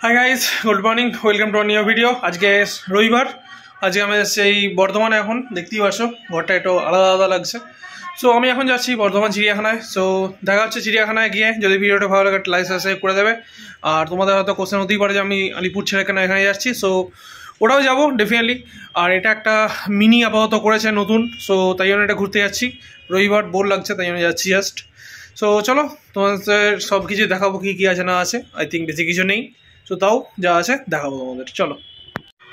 Hi guys, good morning, welcome to new video. আজকে রবিবার, আজকে আমি যাচ্ছি এই বর্ধমানে। এখন দেখতেই পাচ্ছ ঘরটা একটু আলাদা আলাদা লাগছে। সো আমি এখন যাচ্ছি বর্ধমান চিড়িয়াখানায়। সো দেখা হচ্ছে চিড়িয়াখানায় গিয়ে। যদি ভিডিওটা ভালো লাগে লাইক সাবস্ক্রাইব করে দেবে। আর তোমাদের হয়তো কোশ্চেন হতেই পারে যে আমি আলিপুর ছেড়ে কেন এখানে যাচ্ছি। সো ওটাও যাবো ডেফিনেটলি। আর এটা একটা মিনি আপাতত করেছে নতুন, সো তাই জন্য এটা ঘুরতে যাচ্ছি। রবিবার বোর লাগছে, তাই জন্য যাচ্ছি জাস্ট। সো চলো তোমাদের সব কিছু দেখাবো, কী কী আছে না আছে। আই থিঙ্ক বেশি কিছু নেই, তো তাও যা আছে দেখাবো তোমাদের। চলো।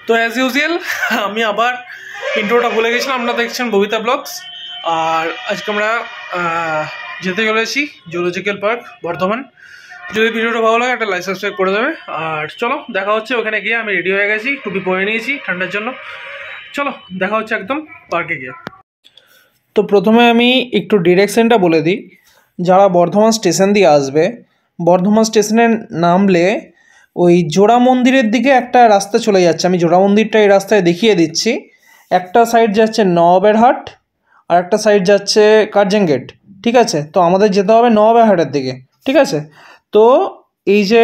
তো অ্যাজ ইউজুয়াল আমি আবার ইন্ট্রোটা ভুলে গেছিলাম। আপনারা দেখছেন ববিতা ব্লগস। আর আজকে আমরা যেতে চলেছি জুলজিক্যাল পার্ক বর্ধমান। যদি ভিডিওটা ভালো লাগে একটা লাইক সাবস্ক্রাইব করে দেবে। আর চলো দেখা হচ্ছে ওখানে গিয়ে। আমি রেডি হয়ে গেছি, টুপি পরে নিয়েছি ঠান্ডার জন্য। চলো দেখা হচ্ছে একদম পার্কে গিয়ে। তো প্রথমে আমি একটু ডিরেকশনটা বলে দিই। যারা বর্ধমান স্টেশন দিয়ে আসবে, বর্ধমান স্টেশনে নামলে ওই জোড়া মন্দিরের দিকে একটা রাস্তা চলে যাচ্ছে। আমি জোড়া মন্দিরটা এই রাস্তায় দেখিয়ে দিচ্ছি। একটা সাইড যাচ্ছে নবাবের হাট, আর একটা সাইড যাচ্ছে কার্জন গেট। ঠিক আছে, তো আমাদের যেতে হবে নবাবের হাটের দিকে। ঠিক আছে, তো এই যে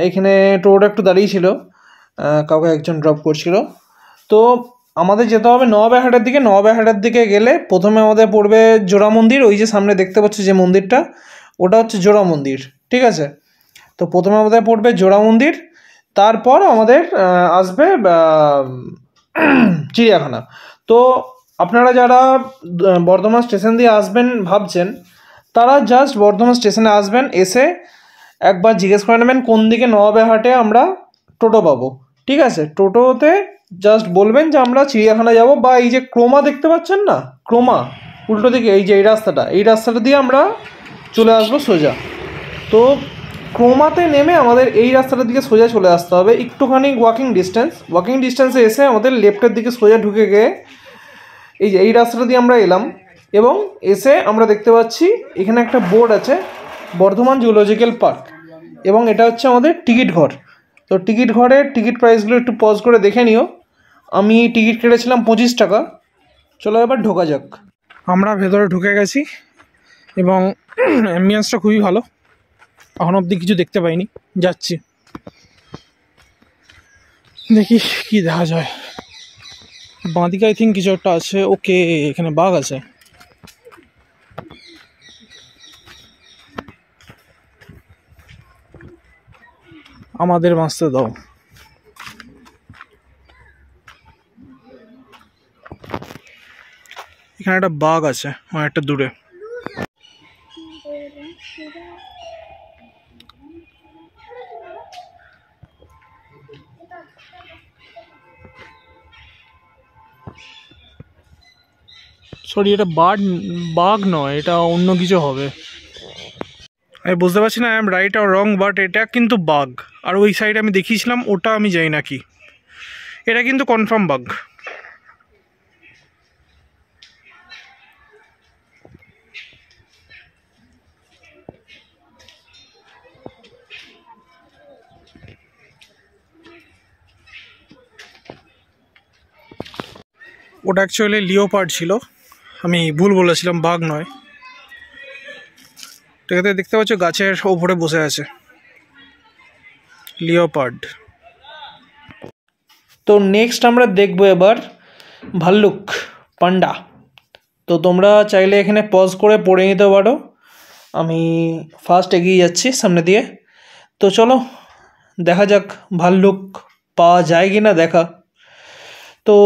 এখানে টোটোটা একটু দাঁড়িয়ে ছিল, কাউকে একজন ড্রপ করছিল। তো আমাদের যেতে হবে নবাবের হাটের দিকে। নবাবের হাটের দিকে গেলে প্রথমে আমাদের পড়বে জোড়া মন্দির। ওই যে সামনে দেখতে পাচ্ছ যে মন্দিরটা, ওটা হচ্ছে জোড়া মন্দির। ঠিক আছে, তো প্রথমে আমাদের পড়বে জোড়া মন্দির, তারপর আমাদের আসবে চিড়িয়াখানা। তো আপনারা যারা বর্ধমান স্টেশন দিয়ে আসবেন ভাবছেন, তারা জাস্ট বর্ধমান স্টেশনে আসবেন, এসে একবার জিজ্ঞেস করে নেবেন কোন দিকে নবাবের হাটে আমরা টোটো পাবো। ঠিক আছে, টোটোতে জাস্ট বলবেন যে আমরা চিড়িয়াখানা যাব, বা এই যে ক্রোমা দেখতে পাচ্ছেন না, ক্রোমা উল্টো দিকে এই যে এই রাস্তাটা দিয়ে আমরা চলে আসবো সোজা। তো ক্রোমাতে নেমে আমাদের এই রাস্তাটার দিকে সোজা চলে আসতে হবে। একটুখানি ওয়াকিং ডিস্টেন্সে এসে আমাদের লেফটের দিকে সোজা ঢুকে গিয়ে এই যে এই রাস্তাটা দিয়ে আমরা এলাম, এবং এসে আমরা দেখতে পাচ্ছি এখানে একটা বোর্ড আছে, বর্ধমান জুলজিক্যাল পার্ক, এবং এটা হচ্ছে আমাদের টিকিট ঘর। তো টিকিট ঘরের টিকিট প্রাইসগুলো একটু পজ করে দেখে নিও। আমি টিকিট কেটেছিলাম 25 টাকা। চলো এবার ঢোকা যাক। আমরা ভেতরে ঢুকে গেছি, এবং অ্যাম্বিয়েন্সটা খুবই ভালো। এখন অবধি কিছু দেখতে পাইনি, যাচ্ছি দেখি কি দেখা যায়। বাঁদিকে আই থিঙ্ক কিছু একটা আছে। ওকে, এখানে বাঘ আছে। আমাদের বাঁচতে দাও। এখানে একটা বাঘ আছে অনেকটা দূরে। সরি, এটা বাঘ নয়, এটা অন্য কিছু হবে। আমি বুঝতে পারছি না আই এম রাইট আর রং, বাট এটা কিন্তু বাঘ। আর ওই সাইডে আমি দেখিয়েছিলাম, ওটা আমি জানি না কি। এটা কিন্তু কনফার্ম বাঘ। ওটা অ্যাকচুয়ালি লিওপার্ড ছিল, আমি ভুল বলেছিলাম, বাঘ নয়। ঠিক আছে, দেখতে পাচ্ছ গাছের ওপরে বসে আছে লিওপার্ড। তো নেক্সট আমরা দেখবো এবার ভাল্লুক, পান্ডা। তো তোমরা চাইলে এখানে পজ করে পড়ে নিতে পারো। আমি ফার্স্ট এগিয়ে যাচ্ছি সামনে দিয়ে। তো চলো দেখা যাক ভাল্লুক পাওয়া যায় কি না দেখা। তো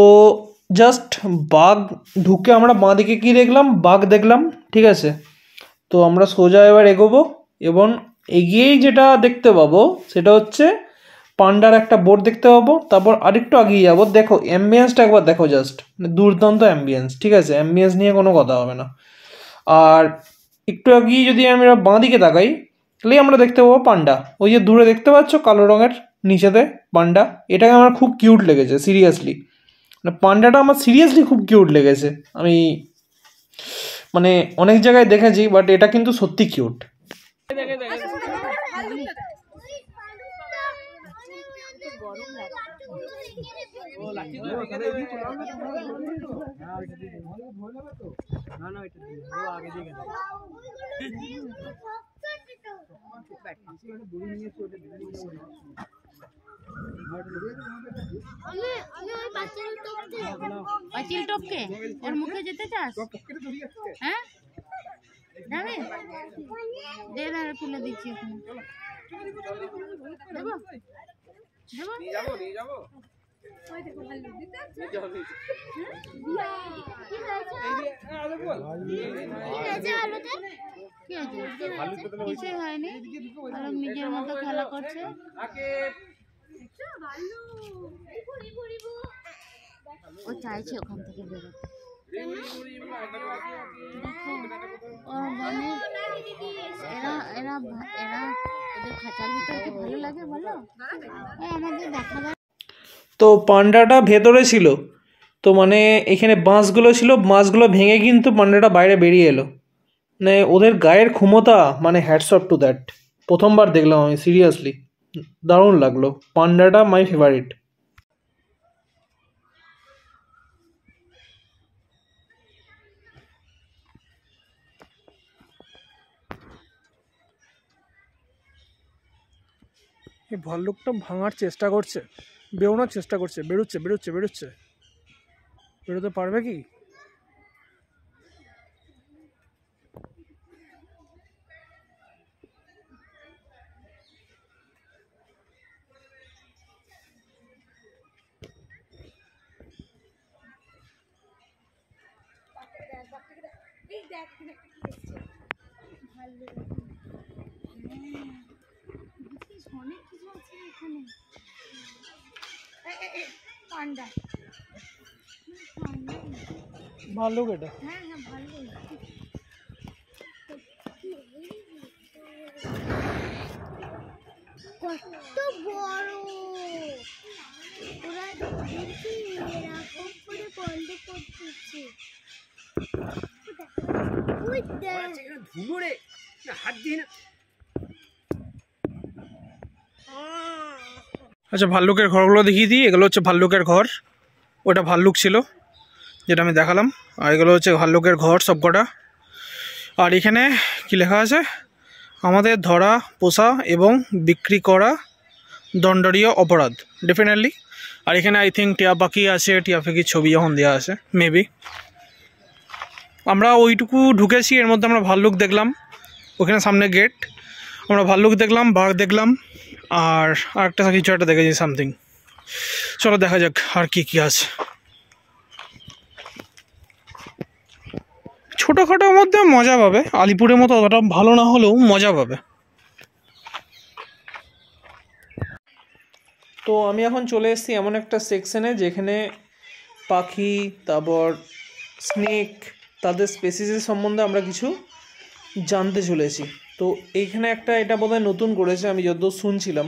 জাস্ট বাঘ ঢুকে আমরা বাঁ দিকে কী দেখলাম, বাঘ দেখলাম। ঠিক আছে, তো আমরা সোজা এবার এগোবো, এবং এগিয়েই যেটা দেখতে পাবো সেটা হচ্ছে পান্ডার একটা বোর্ড দেখতে পাবো। তারপর আরেকটু এগিয়ে যাবো, দেখো অ্যাম্বিয়েন্সটা একবার দেখো, জাস্ট দুর্দান্ত অ্যাম্বিয়েন্স। ঠিক আছে, অ্যাম্বিয়েন্স নিয়ে কোনো কথা হবে না। আর একটু এগিয়ে যদি আমরা বাঁ দিকে তাকাই, তাহলেই আমরা দেখতে পাবো পান্ডা। ওই যে দূরে দেখতে পাচ্ছ কালো রঙের নিচেতে পান্ডা, এটাকে আমার খুব কিউট লেগেছে সিরিয়াসলি। মানে পান্ডাটা আমার সিরিয়াসলি খুব কিউট লেগেছে। আমি মানে অনেক জায়গায় দেখেছি, বাট এটা কিন্তু সত্যি কিউট। পাঁচিল টপকে ওর মুখে যেতে চাস? হ্যাঁ যাবে, দে না তুলে দিচ্ছি ওখানে। দেবো দেবো কিছু হয়নি, নিজের মতো খেলা করছে। ও চাইছে ওখান থেকে বেরোতে। এরা এরা এরা ওদের খাঁচার ভিতর কি ভালো লাগে বলো? আমাদের দেখা যায়। তো পান্ডাটা ভেতরে ছিল, তো মানে এখানে বাঁশগুলো ছিল, বাঁশগুলো ভেঙে কিন্তু পান্ডাটা বাইরে বেরিয়ে এলো। মানে ওদের গায়ের ক্ষমতা, মানে হ্যাটস অফ টু দ্যাট। প্রথমবার দেখলাম আমি, সিরিয়াসলি দারুণ লাগলো। পান্ডাটা মাই ফেভারিট। এই ভাল্লুকটা ভাঙার চেষ্টা করছে, বেরোনোর চেষ্টা করছে, বেরোচ্ছে বেরোচ্ছে বেরোচ্ছে, বেরোতে পারবে কি? অনেক কিছু আছে এখানে। পান্ডা ভাল্লুক এটা। হ্যাঁ হ্যাঁ ভাল্লুক। কত বড়! ওরা দেখি এরকম করে বন্ধ করতেছে। ওই দেখ ধুলো রে, হাত দিয়ে না। আচ্ছা, ভাল্লুকের ঘরগুলো দেখিয়ে দিই। এগুলো হচ্ছে ভাল্লুকের ঘর, ওটা ভাল্লুক ছিল যেটা আমি দেখালাম, আর এগুলো হচ্ছে ভাল্লুকের ঘর সবকটা। আর এখানে কি লেখা আছে? আমাদের ধরা, পোষা এবং বিক্রি করা দণ্ডনীয় অপরাধ, ডেফিনেটলি। আর এখানে আই থিঙ্ক টিয়া পাখি আছে, টিয়া পাখির ছবি যখন দেওয়া আছে মেবি। আমরা ওইটুকু ঢুকেছি, এর মধ্যে আমরা ভাল্লুক দেখলাম, ওখানে সামনে গেট, আমরা ভাল্লুক দেখলাম, বাঘ দেখলাম, আর আরেকটা কিছু একটা দেখেছি সামথিং। চলো দেখা যাক আর কি কি আছে। ছোটোখাটোর মধ্যে মজা পাবে, আলিপুরের মতো অতটা ভালো না হলেও মজা পাবে। তো আমি এখন চলে এসেছি এমন একটা সেকশনে যেখানে পাখি, তারপর স্নেক, তাদের স্পেসিসের সম্বন্ধে আমরা কিছু জানতে চলেছি। তো এইখানে একটা, এটা বোধহয় নতুন করেছে, আমি যতদূর শুনছিলাম,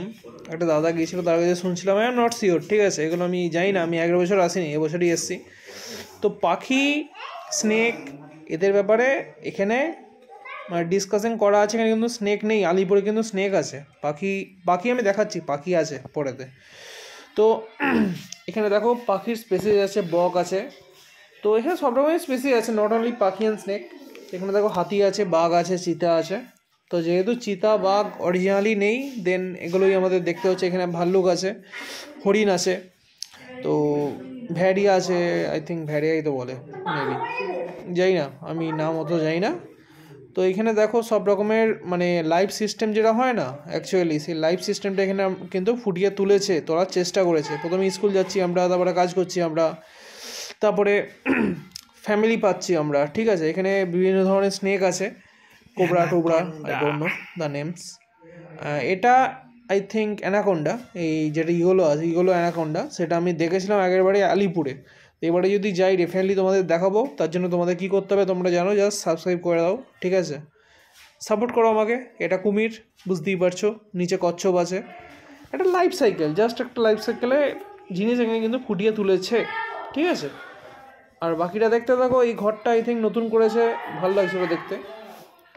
একটা দাদা গিয়েছিল তার কাছে শুনছিলাম, আই এম নট শিওর, ঠিক আছে, এগুলো আমি জানি না, আমি 11 বছর আসিনি, এবছরই এসেছি। তো পাখি, স্নেক, এদের ব্যাপারে এখানে মানে ডিসকাশন করা আছে। এখানে কিন্তু স্নেক নেই, আলিপুরে কিন্তু স্নেক আছে। পাখি আমি দেখাচ্ছি, পাখি আছে পরেতে। তো এখানে দেখো পাখির স্পেসিস আছে, বক আছে, তো এখানে সব রকমের স্পেসিস আছে, নট অনলি পাখি অ্যান্ড স্নেক। এখানে দেখো হাতি আছে, বাঘ আছে, চিতা আছে। তো যেহেতু চিতা বাঘ অরিজিনালি নেই, দেন এগুলোই আমাদের দেখতে হচ্ছে। এখানে ভাল্লুক আছে, হরিণ আছে, তো ভ্যাড়িয়া আছে, আই থিঙ্ক ভ্যাড়িয়াই তো বলে মেবি, যাই না, আমি নাম অত যাই না। তো এখানে দেখো সব রকমের মানে লাইফ সিস্টেম যেটা হয় না, অ্যাকচুয়ালি সেই লাইফ সিস্টেমটা এখানে কিন্তু ফুটিয়ে তুলেছে, তোলার চেষ্টা করেছে। প্রথমে স্কুল যাচ্ছি আমরা, তারপরে কাজ করছি আমরা, তারপরে ফ্যামিলি পাচ্ছি আমরা, ঠিক আছে। এখানে বিভিন্ন ধরনের স্নেক আছে, কোবরা টোবরা, I don't know the names. এটা আই থিঙ্ক অ্যানাকোন্ডা, এই যেটা ইগোলো আছে, ইগোলো অ্যানাকোন্ডা, সেটা আমি দেখেছিলাম আগের বারে আলিপুরে। এবারে যদি যাই ডেফিনেটলি তোমাদের দেখাবো। তার জন্য তোমাদের কী করতে হবে তোমরা জানো, জাস্ট সাবস্ক্রাইব করে দাও, ঠিক আছে, সাপোর্ট করো আমাকে। এটা কুমির, বুঝতেই পারছো, নিচে কচ্ছপ আছে, একটা লাইফ সাইকেল, জাস্ট একটা লাইফ সাইকেলে জিনিস এখানে কিন্তু ফুটিয়ে তুলেছে, ঠিক আছে। আর বাকিটা দেখতে থাকো। এই ঘরটা আই থিঙ্ক নতুন করেছে, ভালো লাগছিল দেখতে।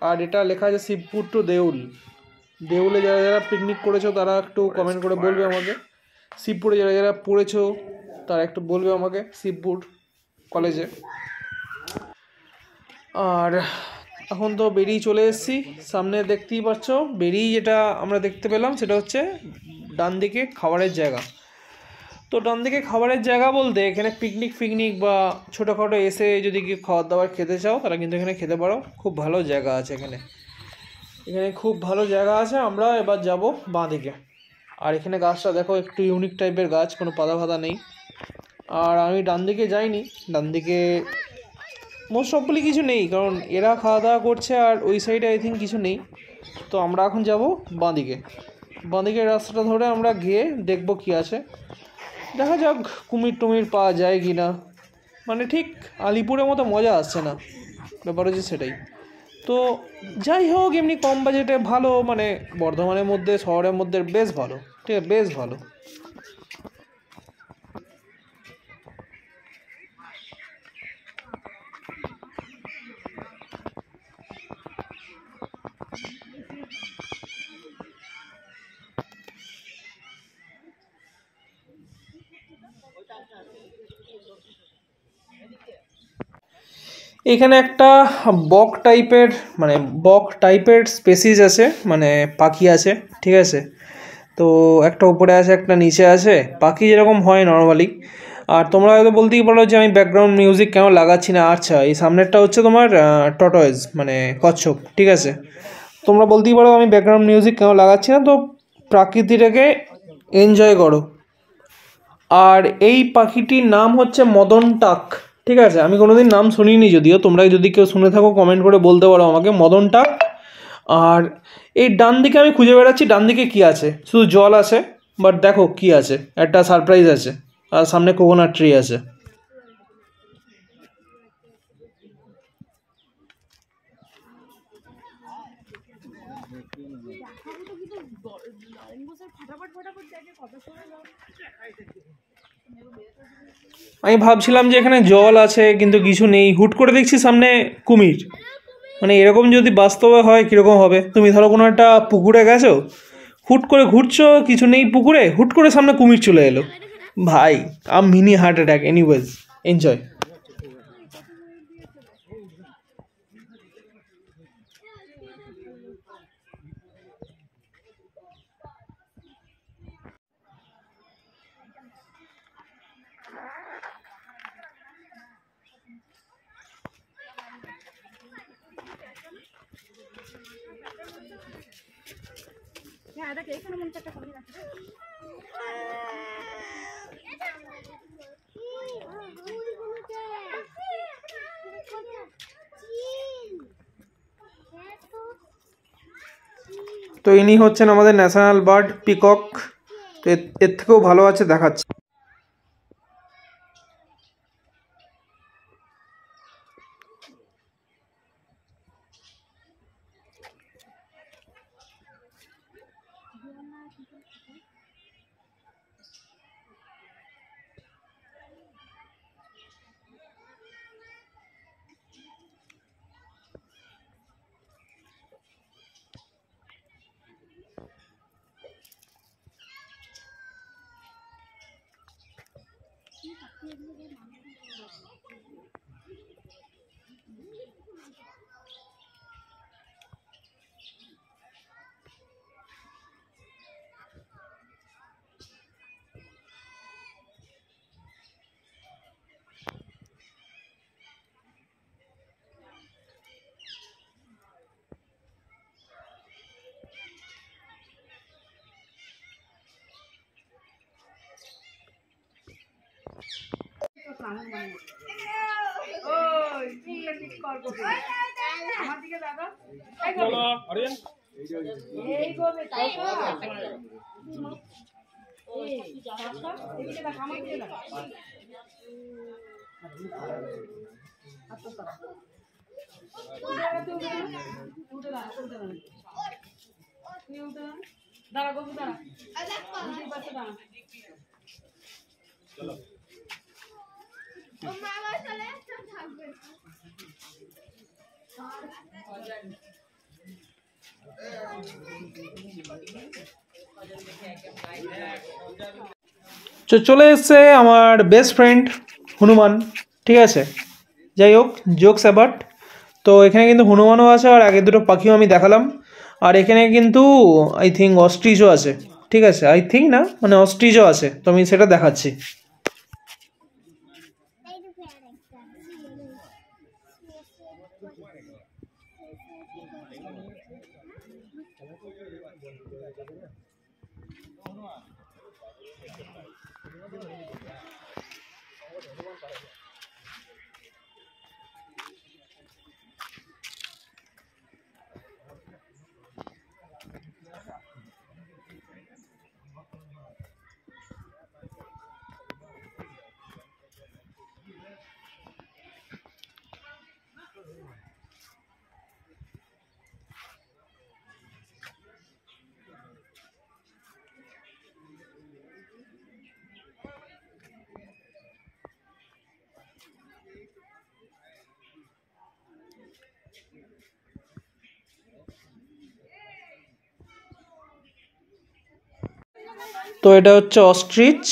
আর এটা লেখা আছে শিবপুর টু দেউল। দেউলে যারা যারা পিকনিক করেছো তারা একটু কমেন্ট করে বলবে আমাকে, শিবপুরে যারা যারা পড়েছো তারা একটু বলবে আমাকে, শিবপুর কলেজে। আর এখন তো বেরিয়ে চলে এসেছি, সামনে দেখতেই পাচ্ছ। বেরিয়ে যেটা আমরা দেখতে পেলাম সেটা হচ্ছে ডান দিকে খাবারের জায়গা। তো ডান দিকে খাবারের জায়গা বলতে এখানে পিকনিক বা ছোটোখাটো এসে যদি কেউ খাবার দাবার খেতে চাও তারা কিন্তু এখানে খেতে পারো। খুব ভালো জায়গা আছে এখানে, খুব ভালো জায়গা আছে। আমরা এবার যাব বাঁ দিকে। আর এখানে গাছটা দেখো, একটু ইউনিক টাইপের গাছ, কোনো পাতা ফাতা নেই। আর আমি ডান দিকে যাইনি, ডান দিকে মোস্ট অফলি কিছু নেই, কারণ এরা খাওয়া দাওয়া করছে আর ওই সাইডে আই থিঙ্ক কিছু নেই। তো আমরা এখন যাব বাঁ দিকে। বাঁ দিকের রাস্তাটা ধরে আমরা গিয়ে দেখব কি আছে, দেখা যাক কুমির টুমির পাওয়া যায় কি না। মানে ঠিক আলিপুরের মতো মজা আসছে না, ব্যাপার হচ্ছে সেটাই। তো যাই হোক, এমনি কম বাজেটে ভালো, মানে বর্ধমানের মধ্যে, শহরের মধ্যে বেশ ভালো, ঠিক আছে, বেশ ভালো। এখানে একটা বক টাইপের স্পেসিস আছে, মানে পাখি আছে, ঠিক আছে। তো একটা উপরে আছে, একটা নিচে আছে, পাখি যেরকম হয় নর্মালি। আর তোমরা হয়তো বলতেই পারো যে আমি ব্যাকগ্রাউন্ড মিউজিক কেন লাগাচ্ছি না। আচ্ছা, এই সামনেরটা হচ্ছে তোমার টর্টয়েজ, মানে কচ্ছপ, ঠিক আছে। তোমরা বলতেই পারো আমি ব্যাকগ্রাউন্ড মিউজিক কেন লাগাচ্ছি না, তো প্রকৃতিটাকে এনজয় করো। আর এই পাখিটির নাম হচ্ছে মদন টাক, ঠিক আছে। আমি কোনোদিন নাম শুনিনি, যদিও তোমরা যদি কেউ শুনে থাকো কমেন্ট করে বলতে পারো আমাকে, মদন টাক। আর এই ডান দিকে আমি খুঁজে বেড়াচ্ছি ডান দিকে কী আছে, শুধু জল আছে, বাট দেখো কী আছে, একটা সারপ্রাইজ আছে। আর সামনে কোকোনাট ট্রি আছে। আমি ভাবছিলাম যে এখানে জল আছে কিন্তু কিছু নেই, হুট করে দেখছি সামনে কুমির। মানে এরকম যদি বাস্তবে হয় কীরকম হবে? তুমি ধরো কোনো একটা পুকুরে গেছো, হুট করে ঘুরছো, কিছু নেই পুকুরে, হুট করে সামনে কুমির চলে এলো, ভাই mini heart attack. Anyways, enjoy. তো ইনি হচ্ছেন আমাদের ন্যাশনাল বার্ড পিকক। তো এর থেকেও ভালো আছে দেখাচ্ছে। চলে এসছে আমার বেস্ট ফ্রেন্ড হনুমান, ঠিক আছে। যাই হোক, জোকস অ্যাবাউট। তো এখানে কিন্তু হনুমানও আছে আর আগে দুটো পাখিও আমি দেখালাম। আর এখানে কিন্তু আই থিঙ্ক অস্ট্রিচও আছে, ঠিক আছে, আই থিঙ্ক না, মানে অস্ট্রিচও আছে, তো আমি সেটা দেখাচ্ছি। তো এটা হচ্ছে অস্ট্রিচ,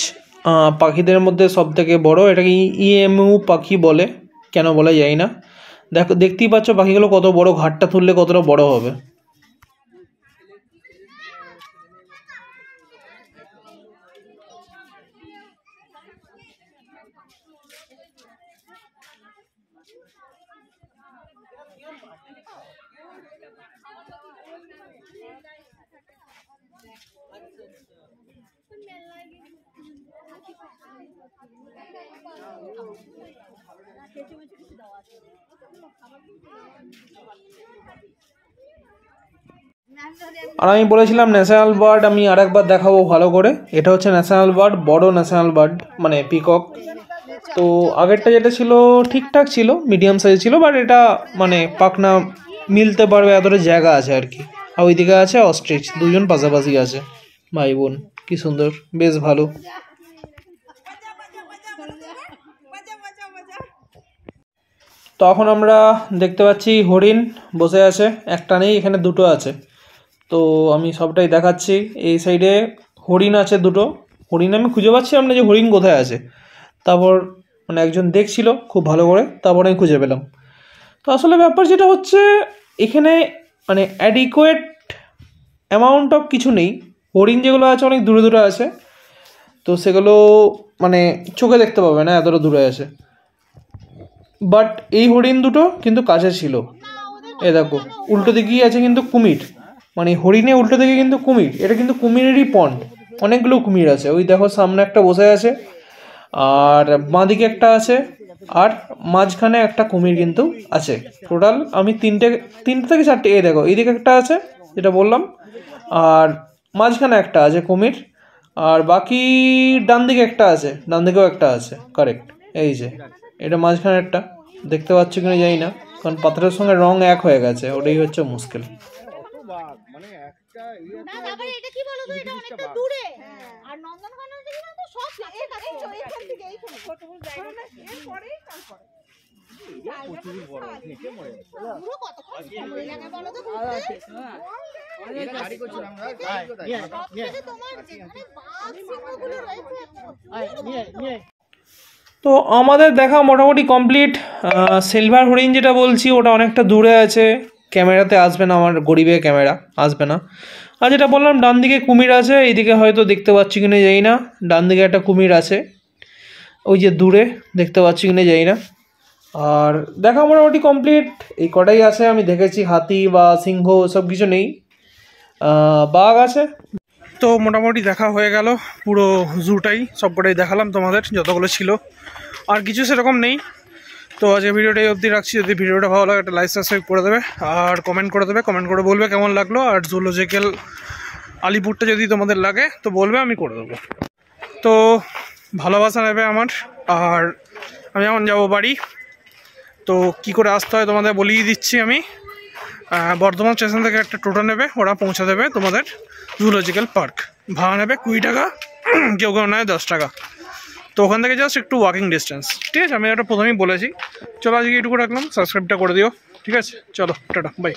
পাখিদের মধ্যে সব থেকে বড়। এটাকে ইএমইউ পাখি বলে, কেন বলে যায় না। দেখো, দেখতেই পাচ্ছ পাখিগুলো কত বড়, ঘাটটা তুললে কতটা বড় হবে। আর আমি বলেছিলাম ন্যাশনাল বার্ড আমি আরেকবার দেখাবো ভালো করে। এটা হচ্ছে ন্যাশনাল বার্ড, বড় ন্যাশনাল বার্ড, মানে পিকক। তো আগেরটা যেটা ছিল ঠিকঠাক ছিল, মিডিয়াম সাইজ ছিল, বাট এটা মানে পাখনা মিলতে পারবে এতটা জায়গা আছে আর কি। আর ওইদিকে আছে অস্ট্রিচ, দুজন পাশাপাশি আছে ভাই বোন, কি সুন্দর, বেশ ভালো। তখন আমরা দেখতে পাচ্ছি হরিণ বসে আছে, একটা নেই, এখানে দুটো আছে। তো আমি সবটাই দেখাচ্ছি। এই সাইডে হরিণ আছে দুটো, হরিণ আমি খুঁজে পাচ্ছিলাম না যে হরিণ কোথায় আছে। তারপর মানে একজন দেখছিল খুব ভালো করে, তারপর আমি খুঁজে পেলাম। তো আসলে ব্যাপার যেটা হচ্ছে, এখানে মানে অ্যাডিকুয়েট অ্যামাউন্ট অফ কিছু নেই। হরিণ যেগুলো আছে অনেক দূরে দূরে আছে, তো সেগুলো মানে চোখে দেখতে পাবে না, এতটা দূরে আছে। বাট এই হরিণ দুটো কিন্তু কাছে ছিল। এ দেখো উল্টো দিকেই আছে কিন্তু কুমির, মানে হরিণে উল্টো দিকে কিন্তু কুমির, এটা কিন্তু কুমিরেরই পন্ড, অনেকগুলো কুমির আছে। ওই দেখো সামনে একটা বসে আছে, আর বাঁদিকে একটা আছে, আর মাঝখানে একটা কুমির কিন্তু আছে। টোটাল আমি তিনটে থেকে চারটে, এই দেখো এইদিকে একটা আছে যেটা বললাম, আর মাঝখানে একটা আছে কুমির, আর বাকি ডান দিকে একটা আছে, ডান দিকেও একটা আছে, কারেক্ট। এই যে এটা মাঝখানে একটা, দেখতে পাচ্ছ কিনা জানি না, কারণ পাথরের সঙ্গে রং এক হয়ে গেছে, ওটাই হচ্ছে মুশকিল। তো আমাদের দেখা মোটামুটি কমপ্লিট। সিলভার হরিণ যেটা বলছি ওটা অনেকটা দূরে আছে, ক্যামেরাতে আসবে না, আমার গরিবে ক্যামেরা আসবে না। আর যেটা বললাম ডান দিকে কুমির আছে, এইদিকে হয়তো দেখতে পাচ্ছি কিনা জানি না, ডান দিকে একটা কুমির আছে, ওই যে দূরে দেখতে পাচ্ছি কিনা জানি না। আর দেখা মোটামুটি কমপ্লিট, এই কটাই আছে আমি দেখেছি। হাতি বা সিংহ সব কিছু নেই, বাঘ আছে। তো মোটামুটি দেখা হয়ে গেল, পুরো জুটাই সবকটাই দেখালাম তোমাদের, যতগুলো ছিল, আর কিছু সেরকম নেই। তো আজকে ভিডিওটাই অবধি রাখছি। যদি ভিডিওটা ভালো লাগে একটা লাইক সাবস্ক্রাইব করে দেবে, আর কমেন্ট করে দেবে, কমেন্ট করে বলবে কেমন লাগলো। আর জুলজিক্যাল আলিপুরটা যদি তোমাদের লাগে তো বলবে, আমি করে দেবো। তো ভালোবাসা নেবে আমার। আর আমি এখন যাবো বাড়ি, তো কি করে আসতে হয় তোমাদের বলিয়ে দিচ্ছি আমি। বর্ধমান স্টেশন থেকে একটা টোটো নেবে, ওরা পৌঁছে দেবে তোমাদের জুলজিক্যাল পার্ক। ভাড়া নেবে 20 টাকা, কেউ কেউ নেয় 10 টাকা। তো ওখান থেকে জাস্ট একটু ওয়াকিং ডিস্টেন্স, ঠিক আছে। আমি এটা প্রথমেই বলেছি। চলো আজকে এইটুকু রাখলাম, সাবস্ক্রাইবটা করে দিও, ঠিক আছে। চলো টাটা, বাই।